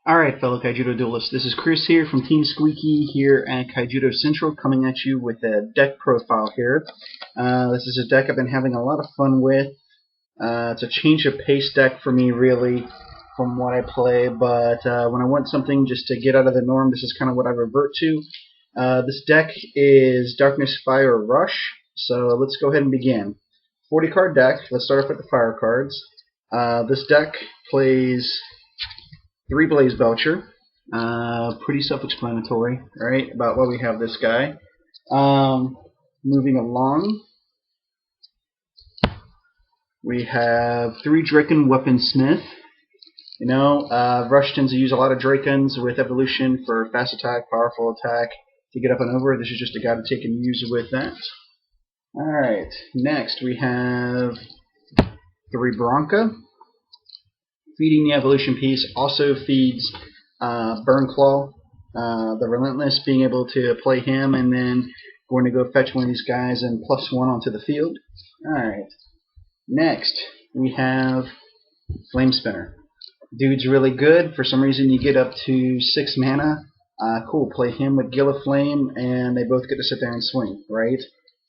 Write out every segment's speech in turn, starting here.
Alright, fellow Kaijudo duelists, this is Chris here from Team Squeaky here at Kaijudo Central, coming at you with a deck profile here. This is a deck I've been having a lot of fun with. It's a change of pace deck for me, really, from what I play, but when I want something just to get out of the norm, this is kind of what I revert to. This deck is Darkness, Fire, Rush, so let's go ahead and begin. 40 card deck. Let's start off with the fire cards. This deck plays 3 Blaze Belcher. Pretty self-explanatory, right, about why we have this guy. Moving along, we have 3 Draken Weaponsmith. You know, Rush tends to use a lot of Drakens with evolution for fast attack, powerful attack, to get up and over. This is just a guy to take and use with that. Alright, next we have 3 Bronca. Feeding the evolution piece also feeds Burn Claw, the Relentless, being able to play him and then going to go fetch one of these guys and +1 onto the field. Alright. Next, we have Flame Spinner. Dude's really good. For some reason you get up to 6 mana. Cool, play him with Gill of Flame and they both get to sit there and swing, right?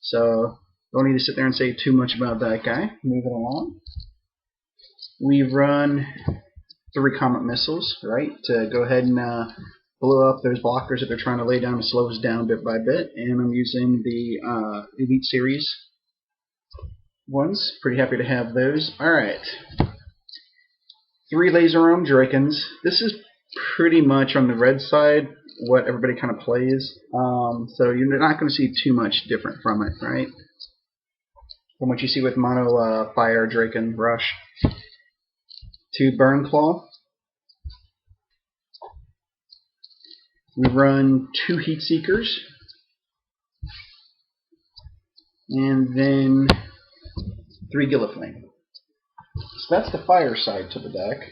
So, don't need to sit there and say too much about that guy. Moving along. We run 3 Comet Missiles, right, to go ahead and blow up those blockers that they're trying to lay down and slow us down bit by bit. And I'm using the Elite Series ones. Pretty happy to have those. Alright. 3 Laser Arm Drakens. This is pretty much on the red side what everybody kind of plays. So you're not going to see too much different from it, right? From what you see with Mono Fire, Draken, Rush. 2 Burn Claw. We run 2 Heat Seekers. And then 3 Gill of Flame. So that's the fire side to the deck.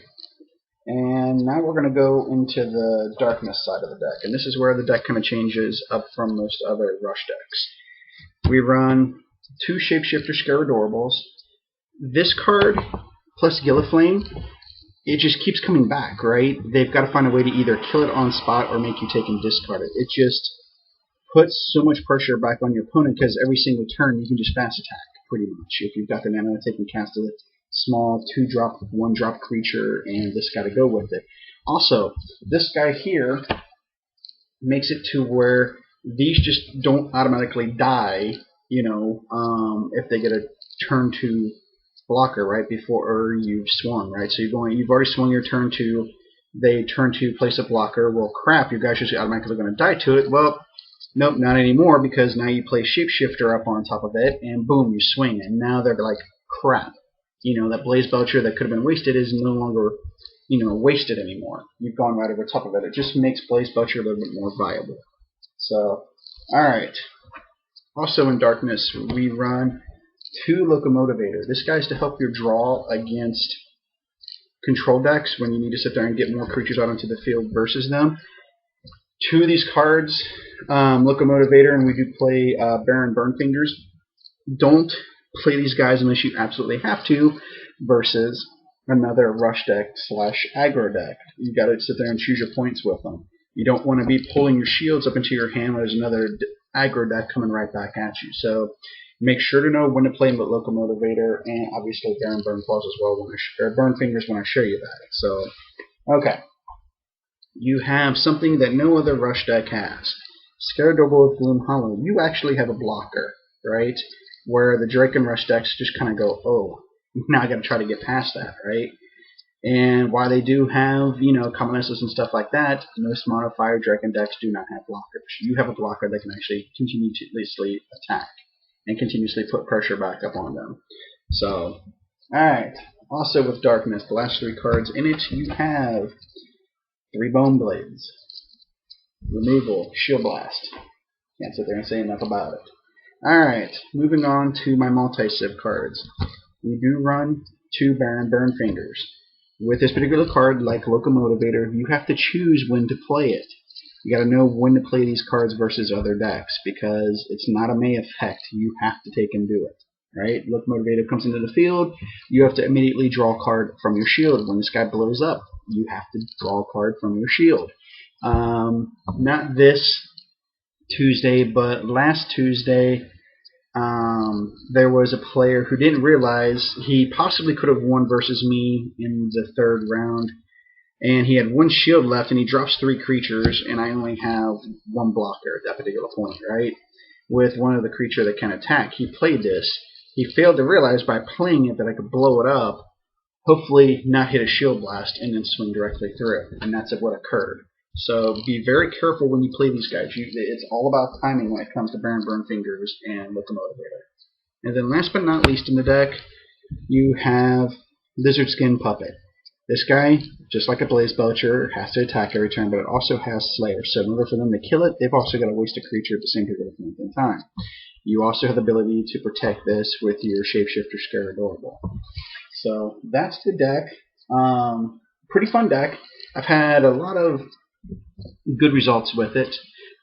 And now we're going to go into the darkness side of the deck. And this is where the deck kind of changes up from most other Rush decks. We run 2 Shapeshifter Scaradorbles. This card plus Gill of Flame, it just keeps coming back, right? They've got to find a way to either kill it on spot or make you take and discard it. It just puts so much pressure back on your opponent because every single turn you can just fast attack, pretty much. If you've got the mana to take and cast a small 2-drop, 1-drop creature and this guy to go with it. Also, this guy here makes it to where these just don't automatically die, you know, if they get a turn 2 blocker right before you've swung, right? So you've already swung your turn 2, they turn 2, place a blocker. Well, crap, your guy's just automatically going to die to it. Well, nope, not anymore, because now you play Shapeshifter up on top of it, and boom, you swing, and now they're like, crap. You know, that Blaze Belcher that could have been wasted is no longer, you know, wasted anymore. You've gone right over top of it. It just makes Blaze Belcher a little bit more viable. So, alright. Also in Darkness, we run 2 Locomotivator. This guy's to help your draw against control decks when you need to sit there and get more creatures out onto the field versus them. 2 of these cards, Locomotivator, and we do play Baron Burnfingers. Don't play these guys unless you absolutely have to, versus another Rush deck slash aggro deck. You got to sit there and choose your points with them. You don't want to be pulling your shields up into your hand when there's another aggro deck coming right back at you. So make sure to know when to play Locomotivator, and obviously Baron Burnclaws as well, or Burnfingers when I show you that. So, okay. You have something that no other Rush deck has. Scaradorble with Gloom Hollow. You actually have a blocker, right? Where the Drake and Rush decks just kind of go, oh, now I got to try to get past that, right? And while they do have, you know, Common-Esses and stuff like that, most Mono Fire Draken decks do not have blockers. You have a blocker that can actually continuously attack and continuously put pressure back up on them. So, alright. Also with Darkness, the last 3 cards in it, you have 3 Bone Blades. Removal, Shield Blast. Can't sit there and say enough about it. Alright, moving on to my multi-civ cards. We do run 2 Baron Burnfingers. With this particular card, like Locomotivator, you have to choose when to play it. You got to know when to play these cards versus other decks, because it's not a May effect. You have to take and do it. right? Locomotive comes into the field, you have to immediately draw a card from your shield. When this guy blows up, you have to draw a card from your shield. Not this Tuesday, but last Tuesday, there was a player who didn't realize he possibly could have won versus me in the third round, and he had one shield left, and he drops 3 creatures, and I only have 1 blocker at that particular point, right? With one of the creature that can attack, he played this. He failed to realize by playing it that I could blow it up, hopefully not hit a shield blast, and then swing directly through, and that's what occurred. So be very careful when you play these guys. It's all about timing when it comes to Baron Burn Fingers and Locomotivator. And then last but not least in the deck, you have Lizard Skin Puppet. This guy, just like a Blaze Belcher, has to attack every turn, but it also has Slayer. So in order for them to kill it, they've also got to waste a creature at the same period of time. You also have the ability to protect this with your Shapeshifter Scare Adorable. So that's the deck. Pretty fun deck. I've had a lot of good results with it.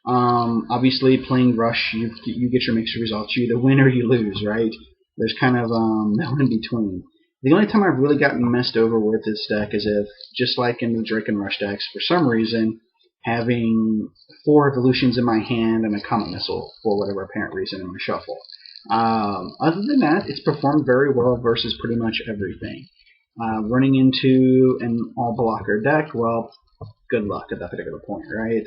Obviously, playing Rush, you get your mixed results. You either win or you lose, right? There's kind of no in between. The only time I've really gotten messed over with this deck is if, just like in the Drake and Rush decks, for some reason, having 4 evolutions in my hand and a Comet Missile for whatever apparent reason in my shuffle. Other than that, it's performed very well versus pretty much everything. Running into an all-blocker deck, well, good luck at that particular point, right?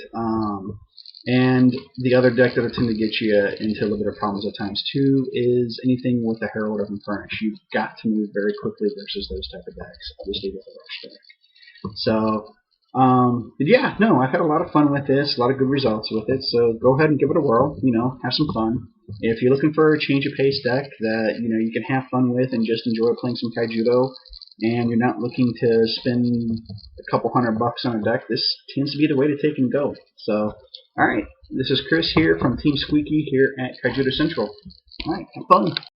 And the other deck that will tend to get you into a little bit of problems at times too is anything with the Herald of Infurnish. You've got to move very quickly versus those type of decks, obviously with the Rush deck. So, but yeah, no, I've had a lot of fun with this, a lot of good results with it, so go ahead and give it a whirl, have some fun. If you're looking for a change of pace deck that, you can have fun with and just enjoy playing some Kaijudo, and you're not looking to spend a couple $100 on a deck, this tends to be the way to take and go. So, alright, this is Chris here from Team Squeaky here at Kaijudo Central. Alright, have fun.